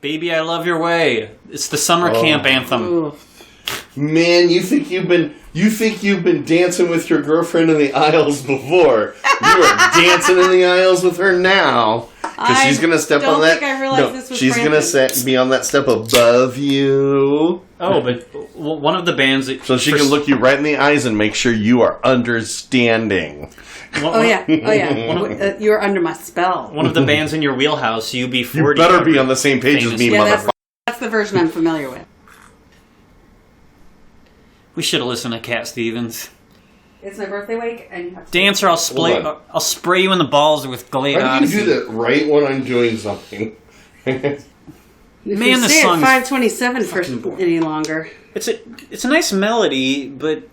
Baby, I Love Your Way. It's the Summercamp anthem. Ooh. Man, you think you've been dancing with your girlfriend in the aisles before. You are dancing in the aisles with her now. Because she's going to step on that. She's going to be on that step above you. Oh, but one of the bands... So she can look you right in the eyes and make sure you are understanding. You're under my spell. One of the bands in your wheelhouse, UB40. You better be on the same page as me, motherfucker. That's the version I'm familiar with. We should have listened to Cat Stevens. It's my birthday week, and you have to Dancer, I'll spray you in the balls with Glade Odyssey. How do you do that right when I'm doing something? Man, this song is 5:27 for any longer. It's a nice melody, but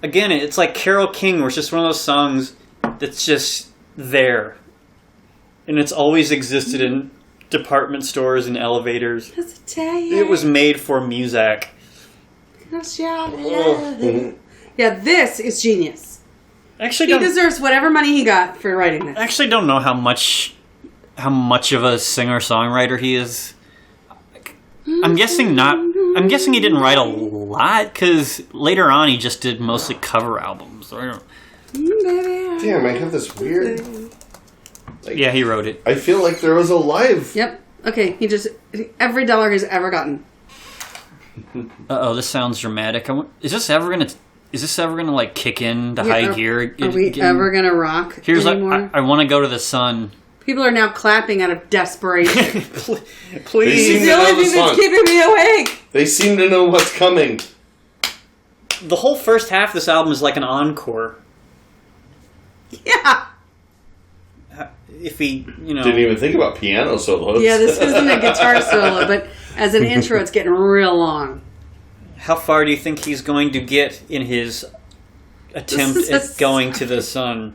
again, it's like Carole King, where it's just one of those songs that's just there, and it's always existed in department stores and elevators. It was made for Muzak. Yeah, this is genius. Actually, he deserves whatever money he got for writing this. I actually don't know how much of a singer-songwriter he is. I'm guessing not. I'm guessing he didn't write a lot, because later on he just did mostly cover albums. Damn, I have this weird... yeah, he wrote it. I feel like there was a live... Yep. Okay, every dollar he's ever gotten. Uh-oh, this sounds dramatic. Is this ever gonna like kick into high gear? Are we ever gonna rock anymore? I want to go to the sun. People are now clapping out of desperation. Please. It's the only thing that's keeping me awake. They seem to know what's coming. The whole first half of this album is like an encore. Yeah. If he, didn't even think about piano solos. Yeah, this isn't a guitar solo, but as an intro, it's getting real long. How far do you think he's going to get in his attempt at going to the sun?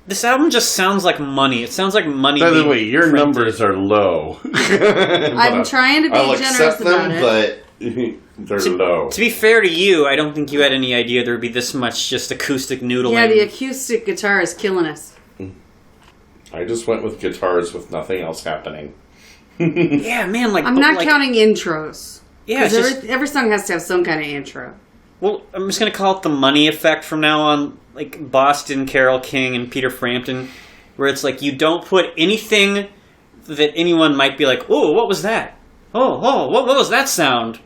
This album just sounds like money. It sounds like money. By the way, your numbers are low. I'm trying to be generous about it. But they're low. To be fair to you, I don't think you had any idea there would be this much just acoustic noodling. Yeah, the acoustic guitar is killing us. I just went with guitars with nothing else happening. Yeah, man, I'm not counting intros. Yeah, every song has to have some kind of intro. Well, I'm just going to call it the money effect from now on, like Boston, Carole King, and Peter Frampton, where it's like you don't put anything that anyone might be like, oh, what was that? Oh, what was that sound?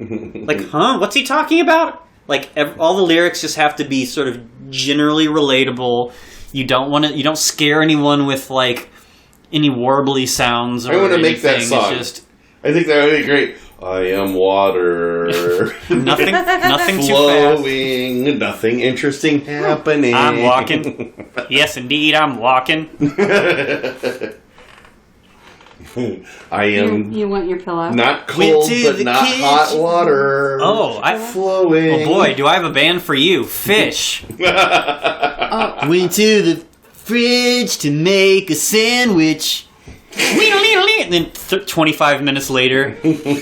Like, huh? What's he talking about? Like, all the lyrics just have to be sort of generally relatable. You don't scare anyone with, like, any warbly sounds or anything. I want to make that song. I think that would be great. I am water. nothing flowing, too fast. Nothing interesting happening. I'm walking. Yes, indeed, I'm walking. I am. You want your pillow? Not cold, but not hot water. Oh, flowing. Oh boy, do I have a band for you, Phish. Went to the fridge to make a sandwich. And then 25 minutes later,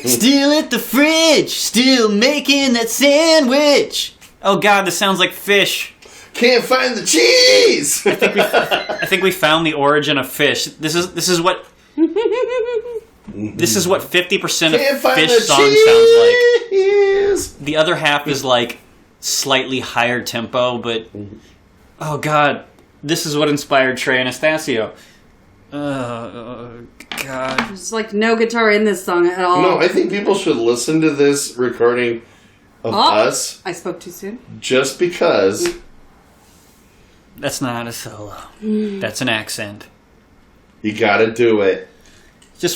still at the fridge, still making that sandwich. Oh God, this sounds like Phish. Can't find the cheese. I think we found the origin of Phish. This is what 50% of Phish songs sounds like. The other half is like slightly higher tempo, but oh God, this is what inspired Trey Anastasio. God. There's like no guitar in this song at all. No, I think people should listen to this recording of us. I spoke too soon. Just because. That's not a solo. That's an accent. You gotta do it.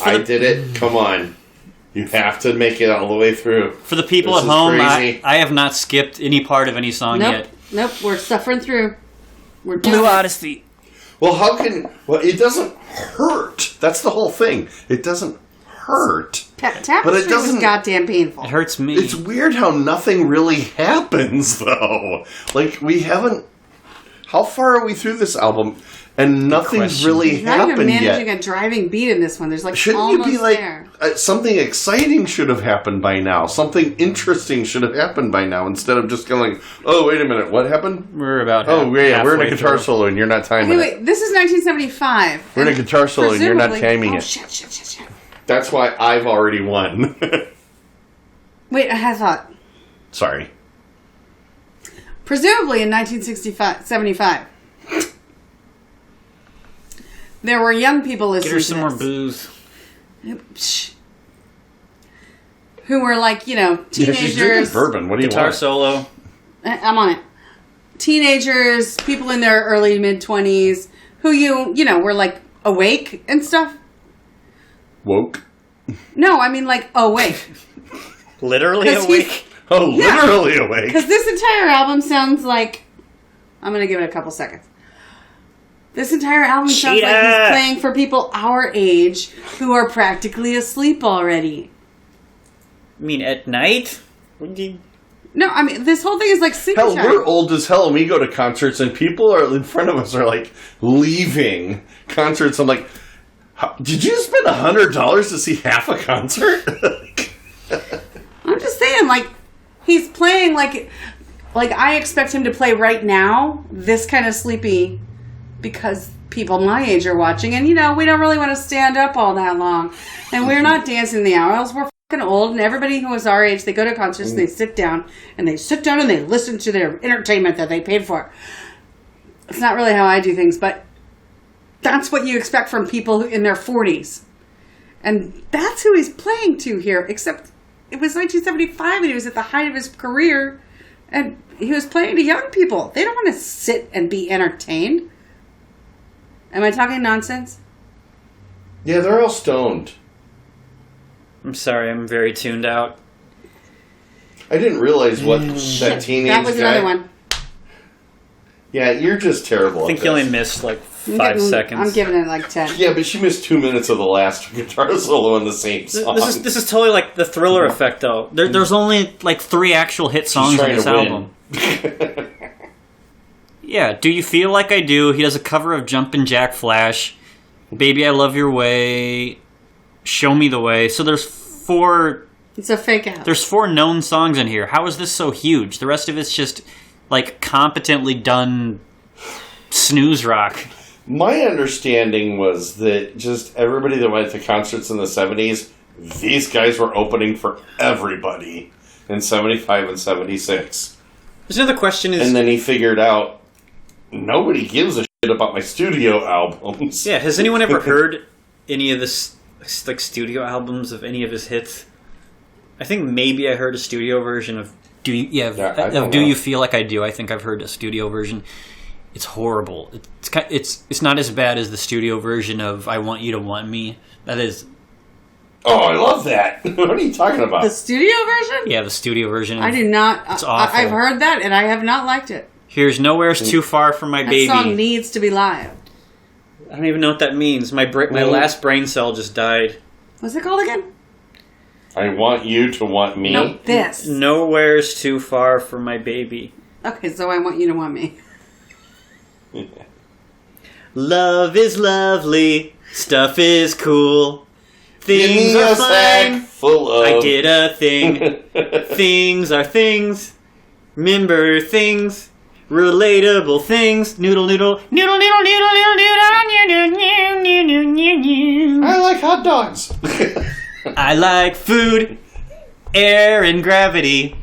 I did it. Come on. You have to make it all the way through. For the people at home, I have not skipped any part of any song yet. Nope, we're suffering through. We're Blue Odyssey. Well, it doesn't hurt. That's the whole thing. It doesn't hurt. Tapestry was goddamn painful. It hurts me. It's weird how nothing really happens, though. Like, we haven't... How far are we through this album? And nothing's really happened yet. Not even managing a driving beat in this one. There's like Shouldn't almost you be like, there. Something exciting should have happened by now. Something interesting should have happened by now. Instead of just going like, oh, wait a minute, what happened? We're about we're in a guitar solo and you're not timing it. Wait, this is 1975. We're in a guitar solo and you're not timing it. Shit. That's why I've already won. Wait, I had a thought. Sorry. Presumably in 1975, there were young people listening Get her to some this. more booze. Psh. Who were like, Yeah, she's drinking teenagers. bourbon. What do you Guitar want? solo. I'm on it. Teenagers, people in their early mid-20s, who were like awake and stuff. Woke. No, I mean like awake. Literally 'Cause awake. Oh, literally awake. Because this entire album sounds like... I'm going to give it a couple seconds. This entire album sounds like he's playing for people our age who are practically asleep already. I mean, at night? What do you... No, I mean, this whole thing is like sleepy Hell, time. we're old as hell, and we go to concerts, and people are in front of us are like leaving concerts. I'm like, did you spend $100 to see half a concert? I'm just saying, like, he's playing like I expect him to play right now, this kind of sleepy, because people my age are watching, and we don't really want to stand up all that long, and we're not dancing the aisles. We're fucking old, and everybody who is our age, they go to concerts and they sit down and they listen to their entertainment that they paid for. It's not really how I do things, but that's what you expect from people in their 40s, and that's who he's playing to here. Except it was 1975, and he was at the height of his career, and he was playing to young people. They don't want to sit and be entertained. Am I talking nonsense? Yeah, they're all stoned. I'm sorry, I'm very tuned out. I didn't realize what that teenage That was guy... another one. Yeah, you're just terrible I think at you only this. missed like 5 seconds. I'm giving it like 10. Yeah, but she missed 2 minutes of the last guitar solo in the same song. This is totally like the Thriller effect, though. There's only like 3 actual hit songs on trying this to win. album. Yeah, Do You Feel Like I Do? He does a cover of Jumpin' Jack Flash, Baby I Love Your Way, Show Me the Way. So there's 4. It's a fake out. There's 4 known songs in here. How is this so huge? The rest of it's just like competently done snooze rock. My understanding was that just everybody that went to concerts in the 70s, these guys were opening for everybody in 75 and 76. There's another question is... And then he figured out, nobody gives a shit about my studio albums. Yeah, has anyone ever heard any of this, like, studio albums of any of his hits? I think maybe I heard a studio version of Do You Feel Like I Do? I think I've heard a studio version. It's horrible. It's not as bad as the studio version of I Want You to Want Me. That is... Oh, I love that. What are you talking about? The studio version? Yeah, the studio version. I do not. It's awful. I've heard that, and I have not liked it. Here's Nowhere's Too Far from My That Baby. song needs to be live. I don't even know what that means. My last brain cell just died. What's it called again? I Want You to Want Me. No, this. Nowhere's Too Far from My Baby. Okay, so I Want You to Want Me. Love is lovely. Stuff is cool. Give Things me are a sack fine. full of... I did a thing. Things are things. Member things. Relatable things. Noodle noodle. Noodle noodle noodle noodle noodle noodle noodle noodle. I like hot dogs. I like food, air, and gravity.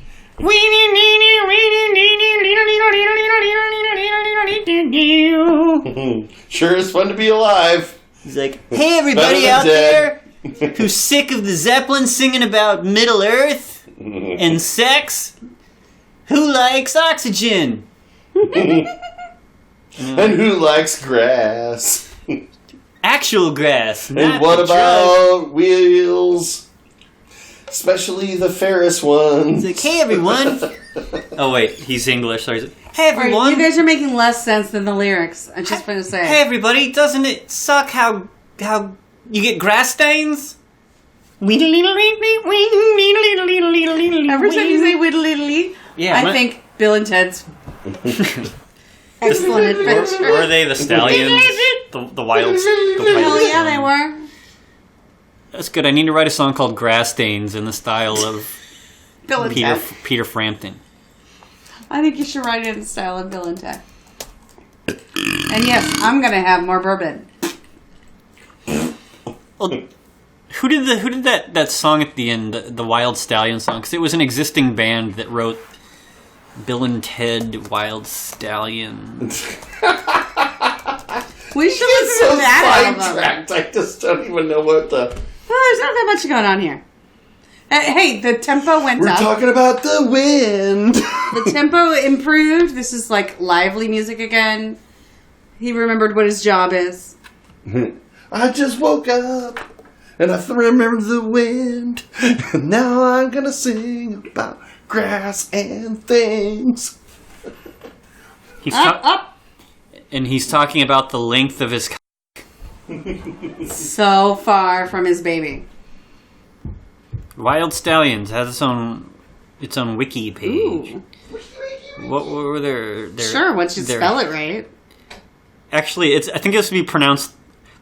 Sure is fun to be alive. He's like, hey everybody out there who's sick of the Zeppelin singing about Middle Earth and sex, who likes oxygen? And who likes grass? Actual grass. And not what the about wheels? Especially the Ferris ones. He's like, hey everyone. Oh wait, he's English. So he's like, hey All right, everyone. you guys are making less sense than the lyrics. I'm just going to say. Hey everybody, doesn't it suck how you get grass stains? Every time you say whittly, Yeah, I think Bill and Ted's Excellent Adventure. were they the Stallions? the wild. Hell yeah, they were. That's good. I need to write a song called Grass Stains in the style of Bill and Peter Ted. Peter Frampton. I think you should write it in the style of Bill and Ted. And yes, I'm going to have more bourbon. Well, Who did that song at the end, the Wild Stallions song? Because it was an existing band that wrote Bill and Ted Wild Stallion. We should listen to that album. I just don't even know what the... Well, there's not that much going on here. Hey, the tempo went up. We're talking about the wind. The tempo improved. This is like lively music again. He remembered what his job is. I just woke up and I remember the wind. And now I'm going to sing about grass and things. Up. And he's talking about the length of his... So far from his baby. Wild Stallions has its own wiki page. Ooh. What were their Sure, once you spell it right. Actually, I think this would be pronounced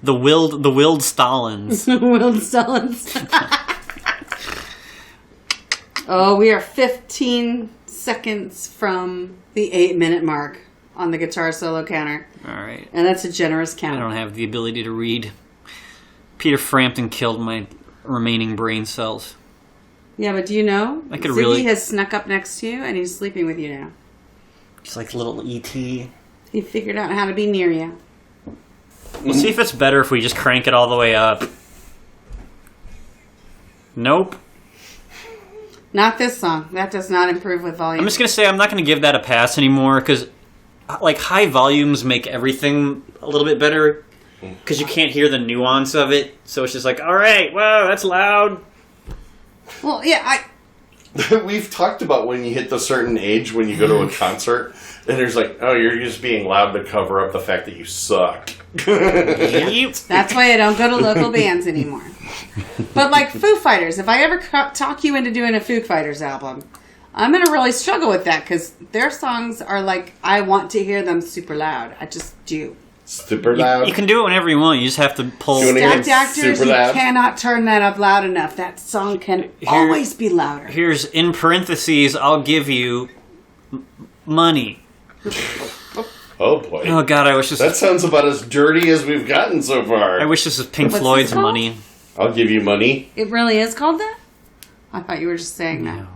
the Willed Stallions. Willed Stallions. Oh, we are 15 seconds from the 8-minute mark on the guitar solo counter. All right. And that's a generous count. I don't have the ability to read. Peter Frampton killed my remaining brain cells. Yeah, but do you know? I could Ziggy really... has snuck up next to you and he's sleeping with you now. He's like little E.T. He figured out how to be near you. We'll see if it's better if we just crank it all the way up. Nope. Not this song. That does not improve with volume. I'm just going to say I'm not going to give that a pass anymore because like high volumes make everything a little bit better because you can't hear the nuance of it. So it's just like, all right, wow, that's loud. Well, yeah, We've talked about when you hit the certain age when you go to a concert and there's like, oh, you're just being loud to cover up the fact that you suck. That's why I don't go to local bands anymore. But like Foo Fighters, if I ever talk you into doing a Foo Fighters album, I'm going to really struggle with that because their songs are like, I want to hear them super loud. I just do. Super loud. You can do it whenever you want. You just have to pull... Stacked Actors, you cannot turn that up loud enough. That song can always be louder. Here's, in parentheses, I'll give you money. Oh, boy. Oh, God, I wish this... That sounds about as dirty as we've gotten so far. I wish this was Pink What's Floyd's this called? Money. I'll give you money. It really is called that? I thought you were just saying that.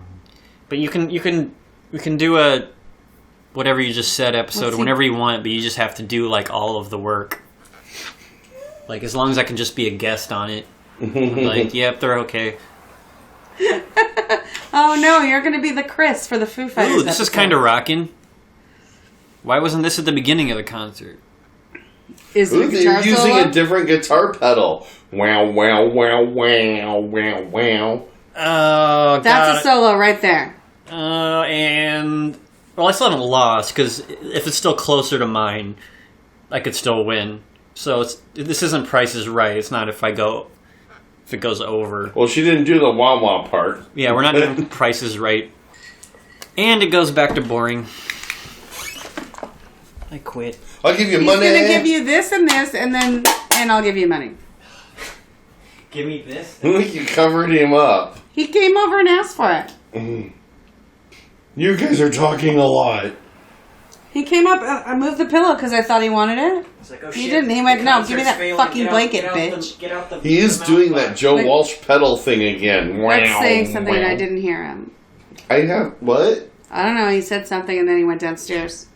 But we can do a whatever you just said episode whenever you want, but you just have to do like all of the work. Like as long as I can just be a guest on it. Like, yep, they're okay. Oh no, you're gonna be the Chris for the Foo Fighters. Ooh, this is kind of rocking. Why wasn't this at the beginning of the concert? Is it a guitar they're using solo? a different guitar pedal. Wow, wow, wow, wow, wow, wow. Oh, That's a solo right there. And... Well, I still haven't lost, because if it's still closer to mine, I could still win. So this isn't Price is Right. It's not if it goes over. Well, she didn't do the wah-wah part. Yeah, we're not doing Price is Right. And it goes back to boring. I quit. I'll give you He's money. He's gonna give you this, and I'll give you money. Give me this. You covered him up. He came over and asked for it. You guys are talking a lot. He came up. I moved the pillow because I thought he wanted it. It's like, oh, He shit. didn't. He went, no, give me that fucking blanket, bitch. He is doing that Joe Walsh pedal thing again. That's Wow, saying something wow. and I didn't hear him. I have... What? I don't know. He said something and then he went downstairs.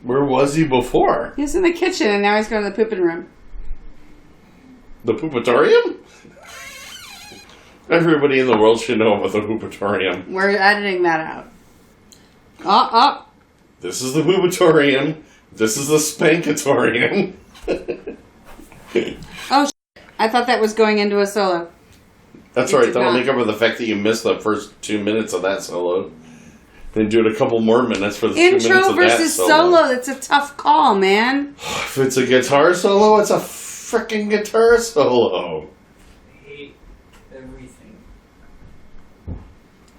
Where was he before? He was in the kitchen and now he's going to the pooping room. The poopatorium? Everybody in the world should know about the poopatorium. We're editing that out. Oh. This is the poopatorium. This is the spankatorium. Oh, I thought that was going into a solo. That's It right. did That'll not. make up for the fact that you missed the first 2 minutes of that solo. Then do it a couple more minutes for the 2 minutes Intro of that versus solo. solo. That's a tough call, man. If it's a guitar solo, it's a freaking guitar solo. Hate everything.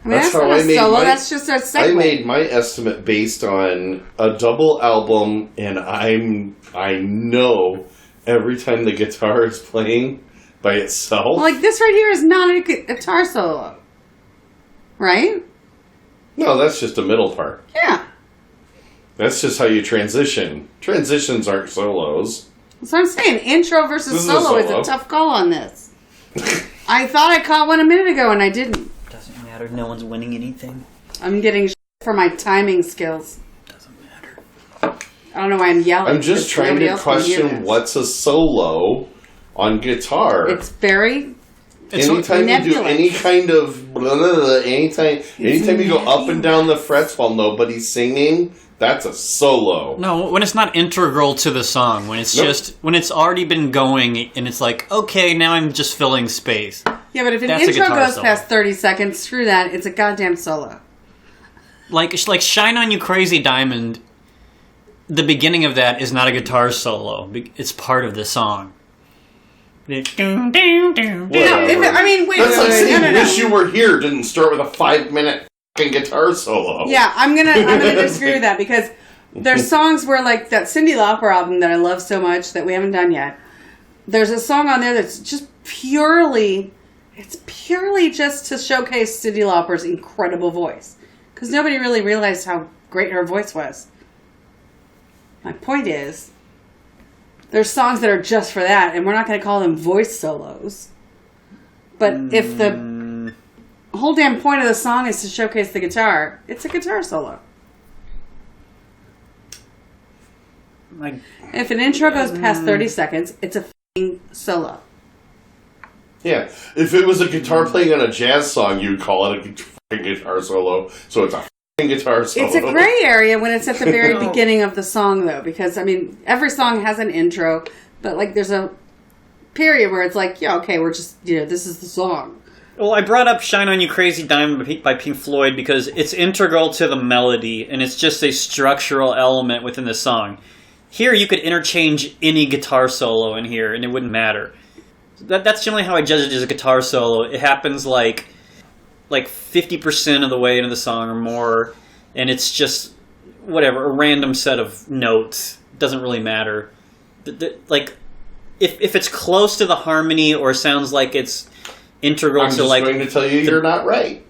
I mean, that's how not I a made solo. my- That's just a segue. I made my estimate based on a double album, and I know every time the guitar is playing by itself. Like this right here is not a guitar solo, right? No, that's just a middle part. Yeah. That's just how you transition. Transitions aren't solos. So I'm saying intro versus solo is a tough call on this. I thought I caught one a minute ago and I didn't. Doesn't matter. No one's winning anything. I'm getting for my timing skills. Doesn't matter. I don't know why I'm yelling. I'm just trying to question what's a solo on guitar. It's very... Anytime you do any kind of blah, blah, blah, anytime you go up and down the frets while nobody's singing, that's a solo. No, when it's not integral to the song, when it's just when it's already been going and it's like, okay, now I'm just filling space. Yeah, but if an intro goes past 30 seconds, screw that. It's a goddamn solo. Like "Shine On You Crazy Diamond," the beginning of that is not a guitar solo. It's part of the song. That's like saying "Wish You Were Here" didn't start with a 5-minute fucking guitar solo. Yeah, I'm gonna disagree with that because there's songs where, like that Cyndi Lauper album that I love so much that we haven't done yet. There's a song on there that's just purely just to showcase Cyndi Lauper's incredible voice because nobody really realized how great her voice was. My point is, there's songs that are just for that, and we're not going to call them voice solos. But if the whole damn point of the song is to showcase the guitar, it's a guitar solo. If an intro goes past 30 seconds, it's a f***ing solo. Yeah, if it was a guitar playing on a jazz song, you'd call it a f***ing guitar solo, so it's a f***ing guitar solo. It's a gray area when it's at the very beginning of the song, though, because, I mean, every song has an intro, but, like, there's a period where it's like, yeah, okay, we're just, this is the song. Well, I brought up "Shine On You Crazy Diamond" by Pink Floyd because it's integral to the melody, and it's just a structural element within the song. Here, you could interchange any guitar solo in here, and it wouldn't matter. That's generally how I judge it as a guitar solo. It happens like 50% of the way into the song or more, and it's just, whatever, a random set of notes. Doesn't really matter. Like, if it's close to the harmony or sounds like it's integral to, like... I'm just going to tell you you're not right.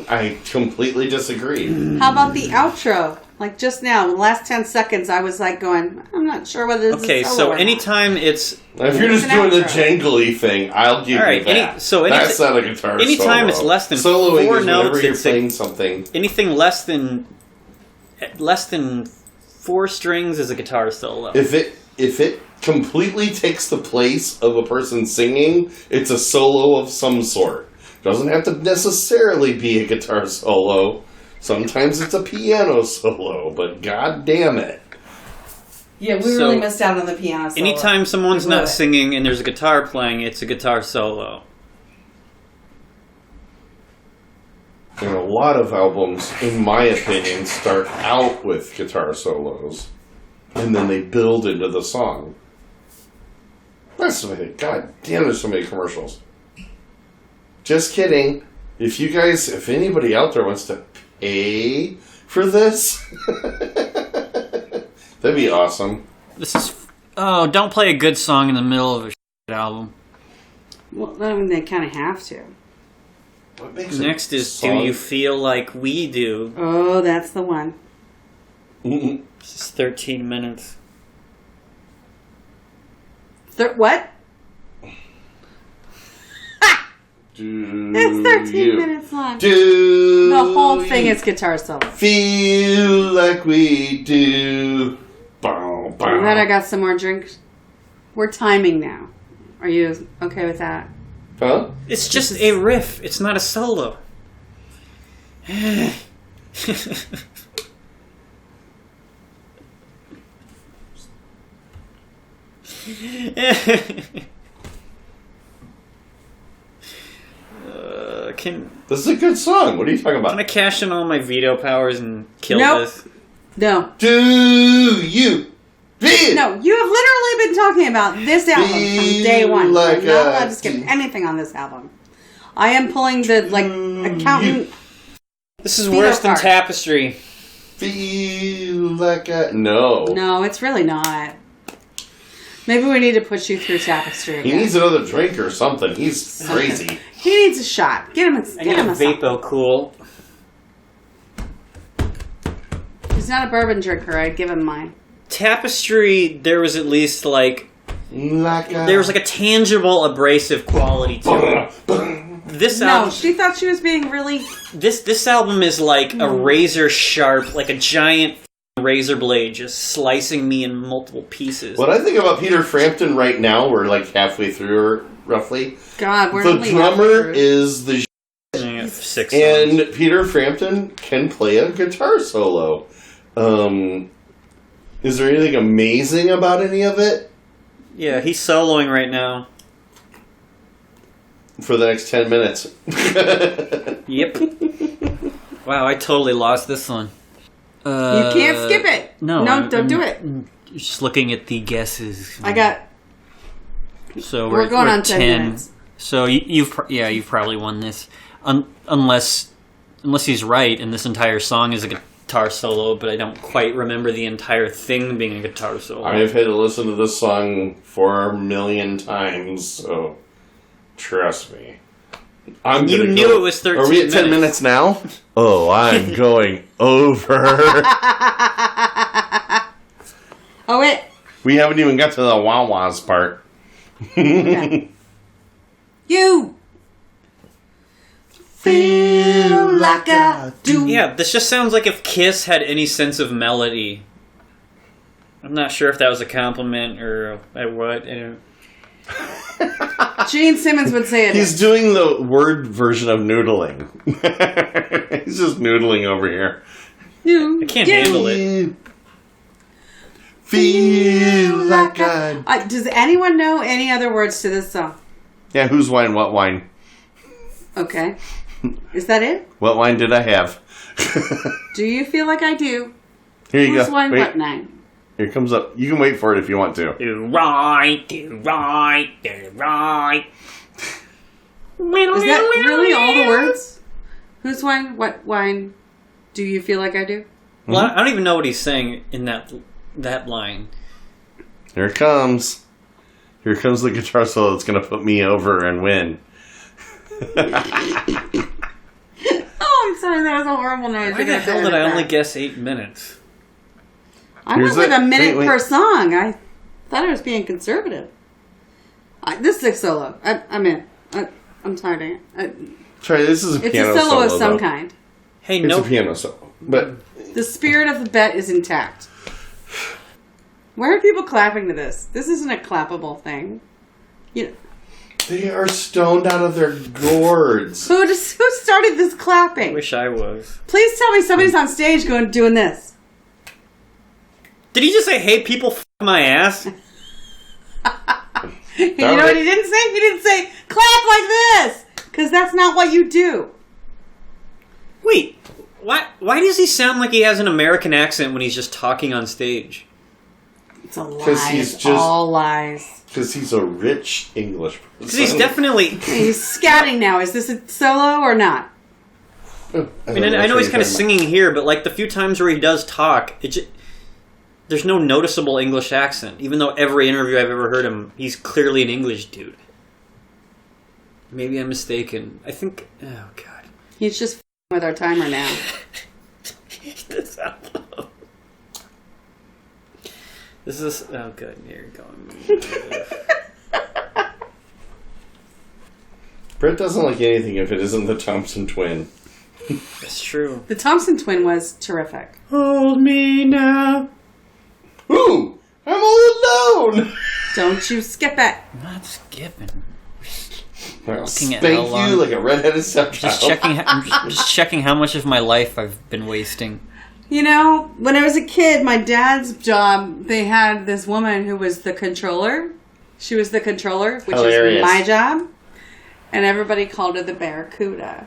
I completely disagree. How about the outro? Like just now, the last 10 seconds, I was like going, I'm not sure whether this is so anytime it's... Now, if you're just doing the jangly thing, I'll give you that. That's not a guitar anytime solo. It's less than Soloing 4 is notes, whenever you're playing something. Anything less than 4 strings is a guitar solo. If it completely takes the place of a person singing, it's a solo of some sort. Doesn't have to necessarily be a guitar solo. Sometimes it's a piano solo, but god damn it. Yeah, we really missed out on the piano solo. Anytime someone's not singing and there's a guitar playing, it's a guitar solo. And a lot of albums, in my opinion, start out with guitar solos. And then they build into the song. That's so many. God damn, there's so many commercials. Just kidding. If anybody out there wants to pay for this, that'd be awesome. Don't play a good song in the middle of a album. Well, I mean, they kind of have to. What makes Next is "Do You Feel Like We Do?" Oh, that's the one. This is 13 minutes. What? It's 13 minutes long. The whole thing is guitar solo. Feel like we do. Bow, bow. I'm glad I got some more drinks. We're timing now. Are you okay with that? Huh? It's just a riff. It's not a solo. This is a good song. What are you talking about? Can I cash in all my veto powers and kill this? No. Do you feel? No, you have literally been talking about this album from day one. Like I'm not allowed to skip anything on this album. I am pulling the accountant. This is worse than Tapestry. Feel like no. No, it's really not. Maybe we need to push you through Tapestry again. He needs another drink or something. He's crazy. He needs a shot. Get him a Vapo Cool. He's not a bourbon drinker. I'd give him mine. Tapestry, there was at least there was a tangible abrasive quality to it. This album, she thought she was being really... This album is like a razor sharp, like a giant razor blade just slicing me in multiple pieces. What I think about Peter Frampton right now, we're like halfway through, roughly. God, we're the drummer is the 6 and songs. Peter Frampton can play a guitar solo. Is there anything amazing about any of it? Yeah, he's soloing right now. For the next 10 minutes. Yep. Wow, I totally lost this one. You can't skip it. No, don't do it. Just looking at the guesses. I got... So we're going on 10 minutes. So you've probably won this. Unless he's right and this entire song is a guitar solo, but I don't quite remember the entire thing being a guitar solo. I've had to listen to this song 4 million times, so trust me. You knew it was 13 minutes. Are we at 10 minutes now? Oh, I'm going over. Oh, wait. We haven't even got to the wah-wahs part. Okay. You feel like I do. Yeah, this just sounds like if Kiss had any sense of melody. I'm not sure if that was a compliment or what. Gene Simmons would say it. He's doing the word version of noodling. He's just noodling over here. I can't handle it. Feel like I... Does anyone know any other words to this song? Yeah, whose wine, what wine? Okay. Is that it? What wine did I have? Do you feel like I do? Here you Whose go. wine, Wait. what nine? Here it comes up. You can wait for it if you want to. Do right, do right, do right. Is that really all the words? Whose wine, what wine do you feel like I do? Well, I don't even know what he's saying in that line. Here it comes. Here comes the guitar solo that's going to put me over and win. Oh, I'm sorry, that was a horrible noise. Why the hell did I only guess 8 minutes? I was like a minute per song. I thought I was being conservative. This is a solo. I'm in. I'm tired of it. Try this is a piano It's a solo of some though. kind. Hey, It's a piano solo. But the spirit of the bet is intact. Why are people clapping to this? This isn't a clappable thing. they are stoned out of their gourds. Who started this clapping? I wish I was. Please tell me somebody's on stage doing this. Did he just say, hey, people, f*** my ass? You know what he didn't say? He didn't say, clap like this! Because that's not what you do. Wait, why does he sound like he has an American accent when he's just talking on stage? It's a lie. All lies. Because he's a rich English person. Because he's definitely... He's scouting now. Is this a solo or not? I know he's kind of singing here, but like the few times where he does talk, there's no noticeable English accent. Even though every interview I've ever heard him, he's clearly an English dude. Maybe I'm mistaken. I think... Oh, God. He's just with our timer now. This album. This is... Oh, good. Here you go. Brett doesn't like anything if it isn't the Thompson twin. That's true. The Thompson twin was terrific. Hold me now. Ooh! I'm all alone! Don't you skip it. I'm not skipping. I'll Looking at spank how long- you like a redheaded stepchild. I'm just checking how much of my life I've been wasting. You know, when I was a kid, my dad's job, they had this woman who was the controller. She was the controller, which Hilarious. is my job. And everybody called her the Barracuda.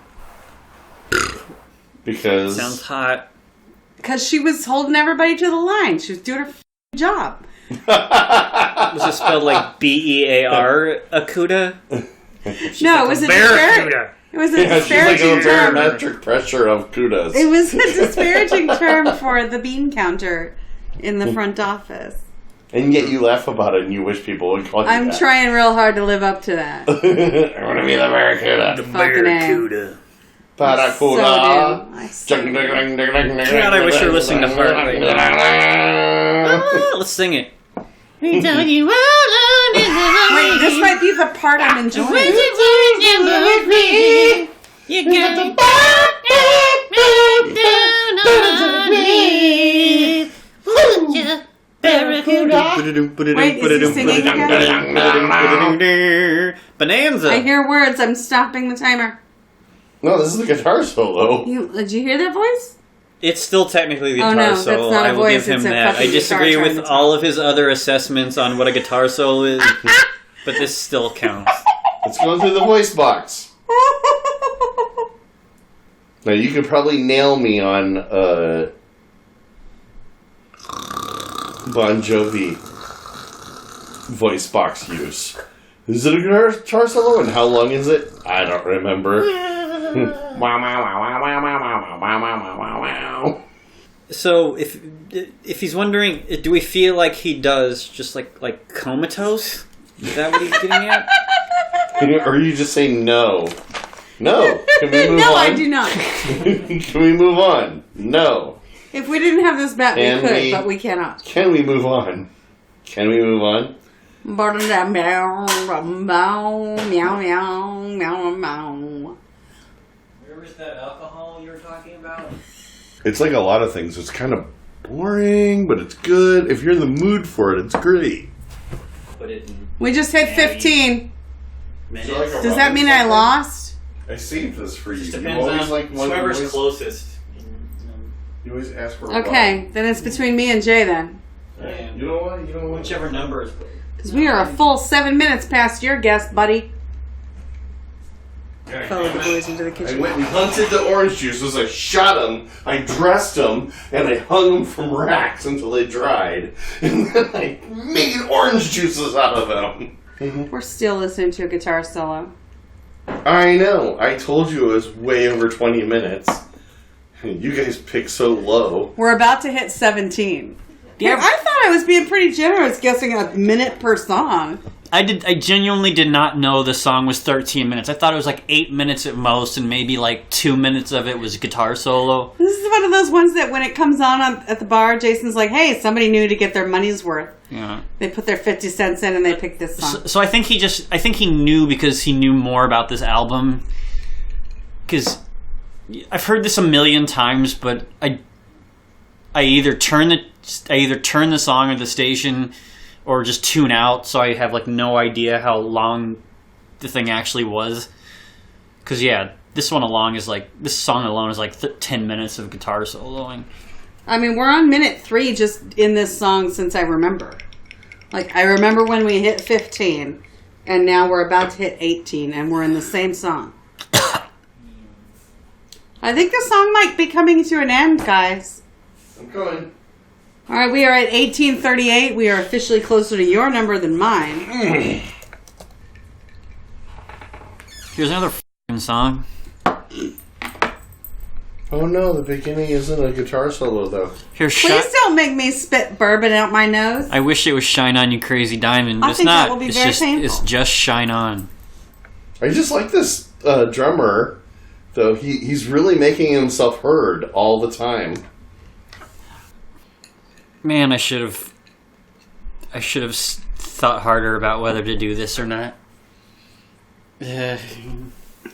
Because... Sounds hot. Because she was holding everybody to the line. She was doing her job. Was it spelled like B-E-A-R, Akuda? No, it was a Barracuda. It was a Yeah, she's like disparaging a term. barometric pressure of kudas. It was a disparaging term for the bean counter in the front office. And yet you laugh about it and you wish people would call you I'm that. trying real hard to live up to that. I want to be the Barracuda. The Fucking Barracuda. Barracuda. So do. God, I wish you were listening to Heart right now. Let's sing it. Wait, this might be the part I'm enjoying. You got to Barracuda. Wait, is he singing again? Bonanza. I hear words. I'm stopping the timer. No, this is the guitar solo. Did you hear that voice? It's still technically the guitar no, solo. that's not a I will voice, give him it's a that. I fucking disagree guitar with trying to all of his other assessments on what a guitar solo is, but this still counts. It's going through the voice box. Now, you could probably nail me on Bon Jovi voice box use. Is it a guitar solo, and how long is it? I don't remember. So, if he's wondering, do we feel like he does just like comatose? Is that what he's getting at? Or are you just saying no? No. Can we move no, on? I do not. Can we move on? No. If we didn't have this bat, we Can could, we- but we cannot. Can we move on? Can we move on? Meow, meow, meow, meow. Where was that alcohol you were talking about? It's like a lot of things. It's kind of boring, but it's good. If you're in the mood for it, it's great. Put it in We just hit 15. minutes. Does that mean I lost? I saved this for you. Just You depends always on like one whoever's voice- closest. You always ask for Okay, then it's between me and Jay then. one. You know what? You know what? Whichever number is. Because we are a full 7 minutes past your guest, buddy. Follow the boys into the I kitchen. went and hunted the orange juices. I shot them. I dressed them, and I hung them from racks until they dried. And then I made orange juices out of them. We're still listening to a guitar solo. I know. I told you it was way over 20 minutes. You guys picked so low. We're about to hit 17. Yeah. I thought I was being pretty generous guessing a minute per song. I genuinely did not know the song was 13 minutes. I thought it was like 8 minutes at most, and maybe like 2 minutes of it was guitar solo. This is one of those ones that when it comes on at the bar, Jason's like, hey, somebody knew to get their money's worth. Yeah. They put their 50 cents in and they pick this song. So I think he knew because he knew more about this album. Because I've heard this a million times, but I either turn the song or the station, or just tune out, so I have like no idea how long the thing actually was. Because yeah, this song alone is like 10 minutes of guitar soloing. I mean, we're on minute 3 just in this song since I remember. Like, I remember when we hit 15, and now we're about to hit 18, and we're in the same song. I think the song might be coming to an end, guys. I'm coming. All right, we are at 1838. We are officially closer to your number than mine. Here's another f***ing song. Oh no, the beginning isn't a guitar solo though. Here's Please don't make me spit bourbon out my nose. I wish it was Shine On You Crazy Diamond, but I it's think not. that will be it's very just painful. It's just Shine On. I just like this drummer, though. He's really making himself heard all the time. Man, I should have thought harder about whether to do this or not.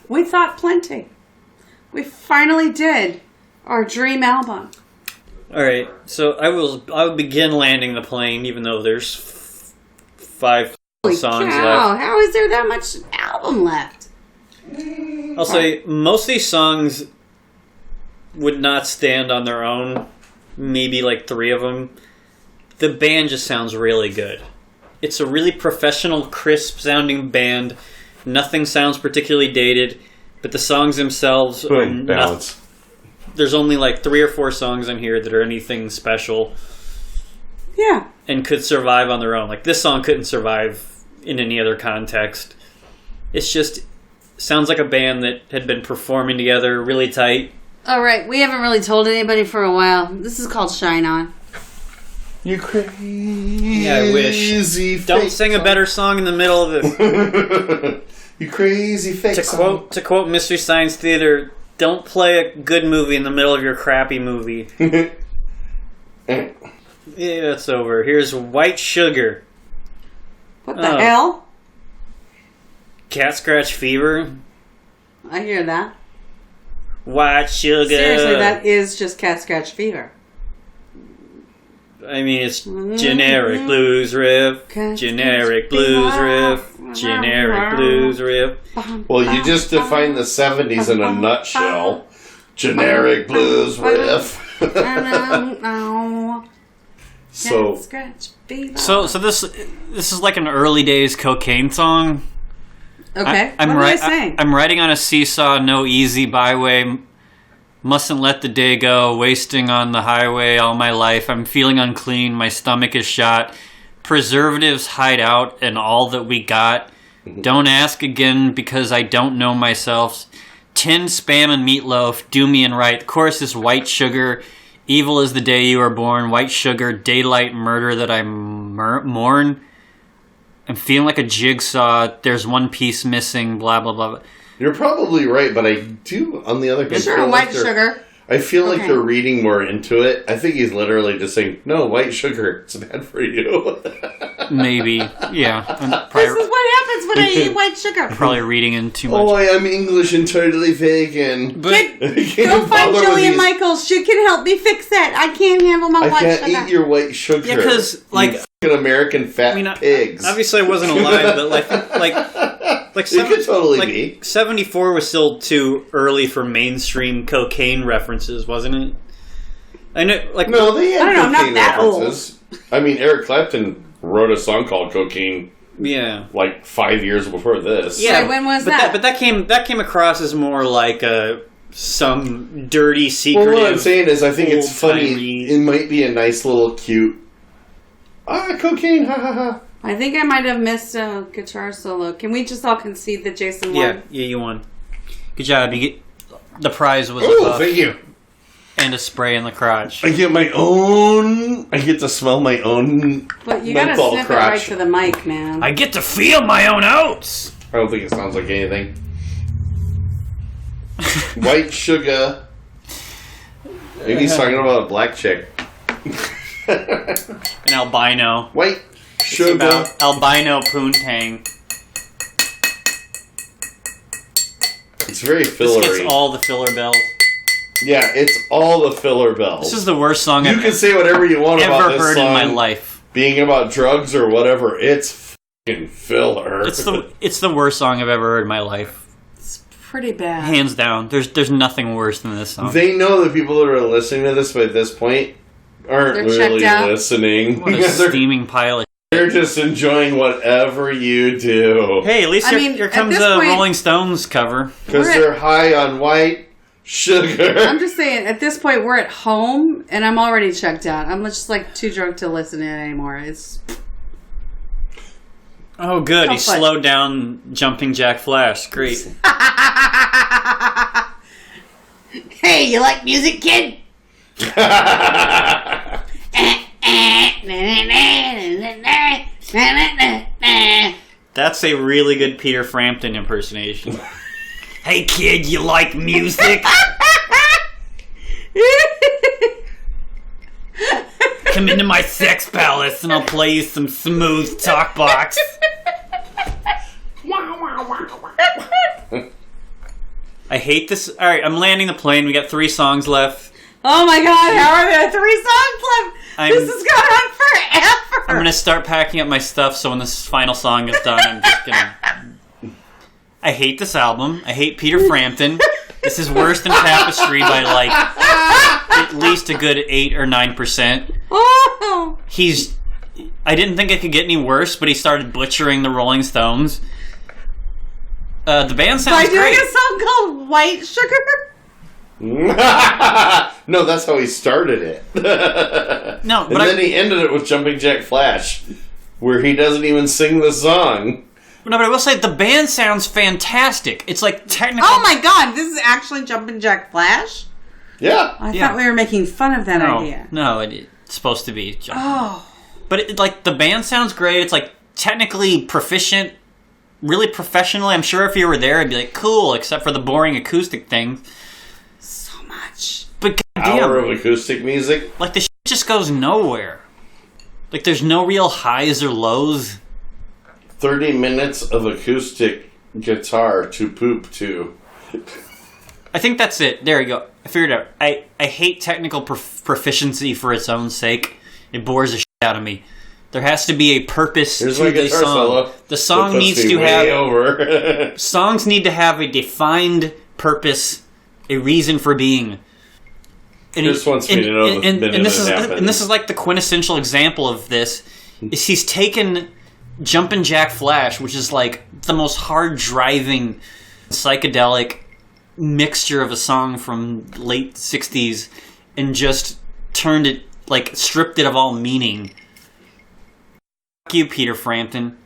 We thought plenty. We finally did our dream album. All right, so I will begin landing the plane, even though there's 5 Holy songs cow, left. how is there that much album left? I'll say most of these songs would not stand on their own. Maybe like 3 of them. The band just sounds really good. It's a really professional, crisp sounding band. Nothing sounds particularly dated, but the songs themselves are Boom, balance. There's only like 3 or 4 songs on here that are anything special Yeah. and could survive on their own. Like this song couldn't survive in any other context. It's just sounds like a band that had been performing together really tight. All right, we haven't really told anybody for a while. This is called Shine On. You crazy. Yeah, I wish. Don't sing a better song in the middle of it. You crazy fake To quote Mystery Science Theater, don't play a good movie in the middle of your crappy movie. Yeah, it's over. Here's White Sugar. What the hell? Cat Scratch Fever. I hear that. White Sugar. Seriously, that is just Cat Scratch Fever. I mean, it's generic blues riff, generic blues riff, generic blues riff. Well, you just defined the 70s in a nutshell. Generic blues riff. So this is like an early days cocaine song. Okay. What am I saying? I'm riding on a seesaw, no easy byway. Mustn't let the day go, wasting on the highway all my life. I'm feeling unclean, my stomach is shot. Preservatives hide out and all that we got. Don't ask again because I don't know myself. Tin, spam, and meatloaf, do me and right. Chorus is White Sugar. Evil is the day you were born. White Sugar, daylight murder that I mourn. I'm feeling like a jigsaw. There's one piece missing, blah, blah, blah. You're probably right, but I do, on the other hand, sure, White Sugar. I feel like they're reading more into it. I think he's literally just saying, no, white sugar, it's bad for you. Maybe, yeah. This is what happens when I eat white sugar. Probably reading in too much. Oh, I am English and totally vegan. But go find Jillian Michaels. She can help me fix that. I can't handle my white sugar. I can't eat your white sugar. Yeah, because, like... You fucking American fat pigs. Obviously I wasn't alive, but like it could totally be. 74 was still too early for mainstream cocaine references, wasn't it? I know, like no, they had cocaine not that references. Old. I mean, Eric Clapton wrote a song called "Cocaine." Yeah, like 5 years before this. Yeah, so when was that? But that came across as more like some dirty secret. Well, what I'm saying is, I think it's funny. It might be a nice little cute. Cocaine, ha ha ha. I think I might have missed a guitar solo. Can we just all concede that Jason won? Yeah, you won. Good job. The prize was thank you. And a spray in the crotch. I get my own. I get to smell my own. But you gotta sniff it right to the mic, man. I get to feel my own oats. I don't think it sounds like anything. White sugar. Maybe he's talking about a black chick. An albino. White sugar. It's about albino poontang. It's very fillery. This gets all the filler bells. Yeah, it's all the filler bells. This is the worst song I've can say whatever you want about this heard song in my life. Being about drugs or whatever, it's fucking filler. It's the worst song I've ever heard in my life. It's pretty bad. Hands down. There's nothing worse than this song. They know the people that are listening to this by this point aren't really listening. What a steaming pile of They're just enjoying whatever you do. Hey, at least here comes a Rolling Stones cover. Because they're high on white sugar. I'm just saying, at this point, we're at home, and I'm already checked out. I'm just, too drunk to listen to it anymore. It's... Oh, good. He slowed down Jumping Jack Flash. Great. Hey, you like music, kid? That's a really good Peter Frampton impersonation. Hey kid, you like music? Come into my sex palace and I'll play you some smooth talk box. I hate this. Alright, I'm landing the plane. We got 3 songs left. Oh my god, how are there 3 songs left? This is going on forever. I'm going to start packing up my stuff so when this final song is done, I'm just going to... I hate this album. I hate Peter Frampton. This is worse than Tapestry by at least a good 8 or 9%. Oh. I didn't think it could get any worse, but he started butchering the Rolling Stones. The band sounds great. By doing a song called White Sugar? No, that's how he started it. No, but then he ended it with Jumping Jack Flash, where he doesn't even sing the song. No, but I will say the band sounds fantastic. It's like technical. Oh my god, this is actually Jumping Jack Flash? Yeah. I thought we were making fun of that idea. No, it's supposed to be. But the band sounds great. It's technically proficient, really professional. I'm sure if you were there, I'd be cool, except for the boring acoustic thing. So much. But goddamn, hour of acoustic music. The shit just goes nowhere. Like, there's no real highs or lows. 30 minutes of acoustic guitar to poop to. I think that's it. There you go. I figured it out. I hate technical proficiency for its own sake. It bores the shit out of me. There has to be a purpose to the song. Solo. The song needs to have... over. Songs need to have a defined purpose, a reason for being. And Chris wants me to know the minute this is, it happens. and this is like the quintessential example of this. Is he's taken Jumpin' Jack Flash, which is like the most hard-driving, psychedelic mixture of a song from late 60s, and just turned it, like, stripped it of all meaning. Fuck you, Peter Frampton.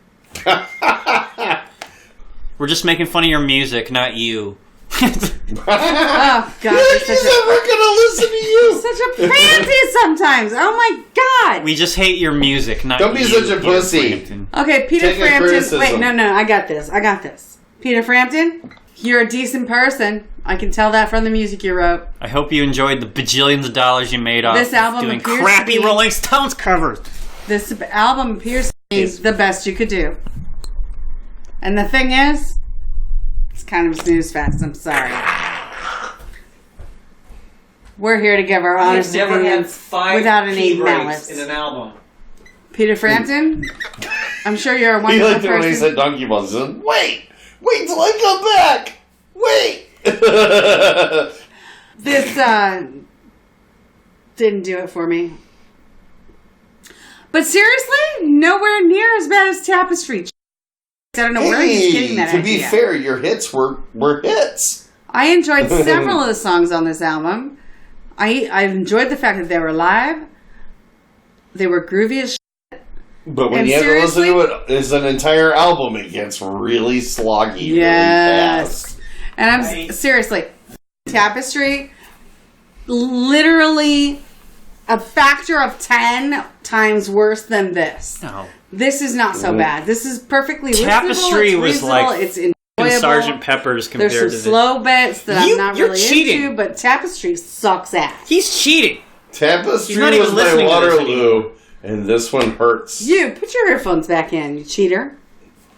We're just making fun of your music, not you. Oh, God. He's never gonna listen to you. Such a pansy sometimes. Oh, my God. We just hate your music, not you. Don't be such a Peter pussy. Frampton. Okay, Peter Take a Frampton. criticism. Wait, no, I got this. Peter Frampton, you're a decent person. I can tell that from the music you wrote. I hope you enjoyed the bajillions of dollars you made off This album doing appears crappy to be- Rolling Stones covers. This album appears to be the best you could do. And the thing is, it's kind of a snooze fest. I'm sorry. We're here to give our honest opinions without any malice. in an album. Peter Frampton, I'm sure you're a He wonderful liked it when he person. said donkey balls. He said, wait till I come back. Wait. This didn't do it for me. But seriously, nowhere near as bad as Tapestry. I don't know where he's getting that to idea. be fair, your hits were hits. I enjoyed several of the songs on this album. I enjoyed the fact that they were live. They were groovy as shit. But when And you have seriously- to listen to it as an entire album, it gets really sloggy really Yes. fast. And I'm seriously, Tapestry, literally a factor of 10 times worse than this. No. This is not so bad. This is perfectly Tapestry listenable. was It's like reasonable. It's enjoyable. Sergeant Pepper's compared There's to some slow bits that I'm not You're really cheating. into, but Tapestry sucks ass. He's cheating. Tapestry He's not even was my listening to this Waterloo, and this one hurts. You, put your earphones back in, you cheater.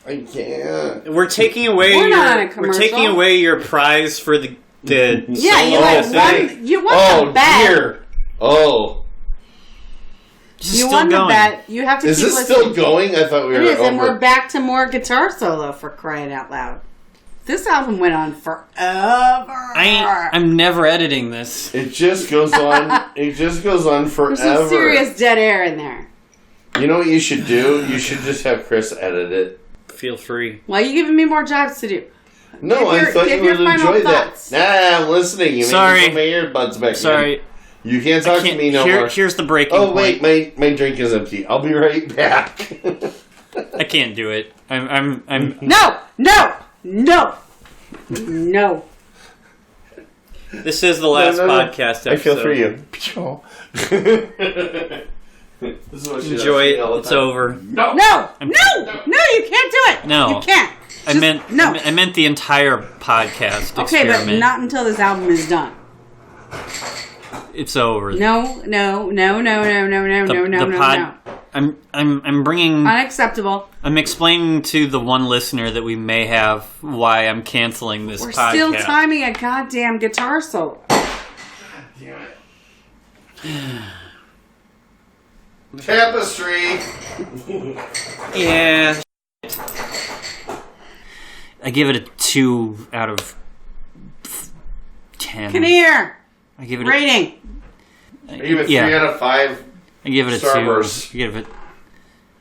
I can't. We're taking away We're not on a we're commercial. taking away your prize for the Yeah, you Oh, like thank- won. You won the bet. dear. Oh. This is You still won going. the bet. You have to Is keep this listening. still going? I thought we It were is, over. and we're back to more guitar solo for crying out loud. This album went on forever. I'm never editing this. It just goes on. It just goes on forever. There's some serious dead air in there. You know what you should do? You should just have Chris edit it. Feel free. Why are you giving me more jobs to do? No, Give I your- thought give you your would final enjoy thoughts. that. Nah, I'm listening. You Sorry. made me put my earbuds back Sorry. in. You can't talk to me no more. Here's the breaking Oh, point. wait, my drink is empty. I'll be right back. I can't do it. I'm No! This is the last No. podcast episode. I feel for you. This is what she Enjoy does all it. the It's time. over. No. No! You can't do it! No. You can't! I Just- meant No. I meant the entire podcast Okay, but experiment. not until this album is done. It's over. No. I'm bringing. Unacceptable. I'm explaining to the one listener that we may have why I'm canceling this We're podcast. still timing a goddamn guitar solo. Tapestry. Yeah. I give it a 2 out of 10. Come here! I give it Rating. I give it 3 Yeah. out of 5. I give it a 2. Starburst. I give it.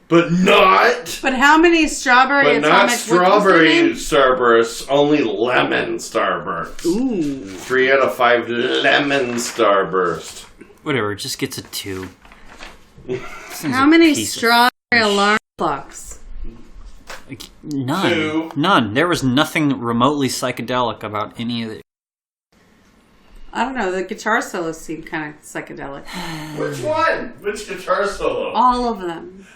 But not. But how many strawberry But not atomic strawberry whipples starbursts, only lemon starburst. Ooh. 3 out of 5 lemon starburst. Whatever. It just gets a 2. How many piece of strawberry alarm clocks? None. 2. None. There was nothing remotely psychedelic about any of it. I don't know. The guitar solos seem kind of psychedelic. Which one? Which guitar solo? All of them.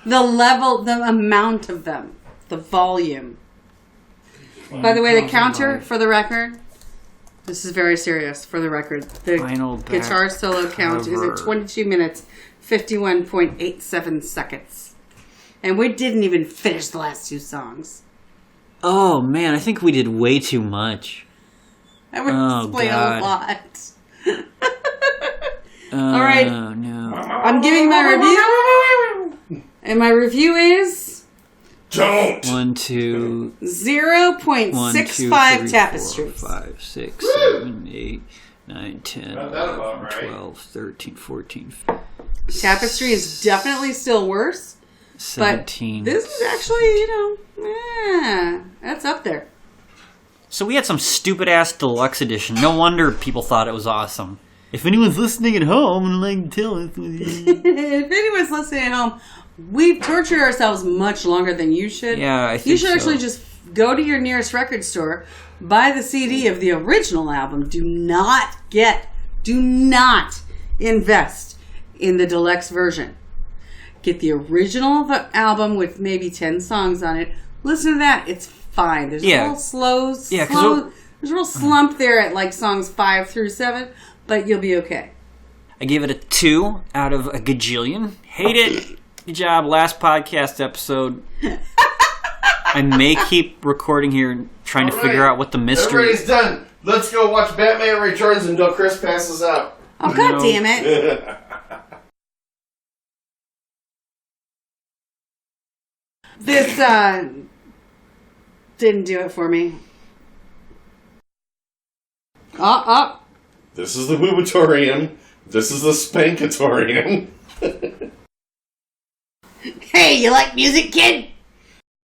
The level, the amount of them, the volume. By the way, the counter, for the record, this is very serious, for the record. The Final back guitar solo count is cover. at 22 minutes, 51.87 seconds. And we didn't even finish the last two songs. Oh, man, I think we did way too much. I would explain a lot. All right. Oh, no. I'm giving my review. And my review is... Don't! 1, 2... 0.65 tapestries. 4, 5, 6, 7, 8, 9, 10, Got that about 11, right. 12, 13, 14... Tapestry is definitely still worse. 17... But this is actually, that's up there. So we had some stupid-ass deluxe edition. No wonder people thought it was awesome. If anyone's listening at home, tell us. If anyone's listening at home, we've tortured ourselves much longer than you should. Yeah, I think you should so. actually just go to your nearest record store, buy the CD of the original album. Do not invest in the deluxe version. Get the original album with maybe 10 songs on it. Listen to that. It's fine. There's a little there's a real slump there at like songs 5 through 7, but you'll be okay. I gave it a 2 out of a gajillion. Hate it. Good job. Last podcast episode. I may keep recording here and trying to figure out what the mystery Everybody's done. Let's go watch Batman Returns until Chris passes out. Oh, God damn it. This didn't do it for me. This is the Boobatorium. This is the Spankatorium. Hey, you like music, kid?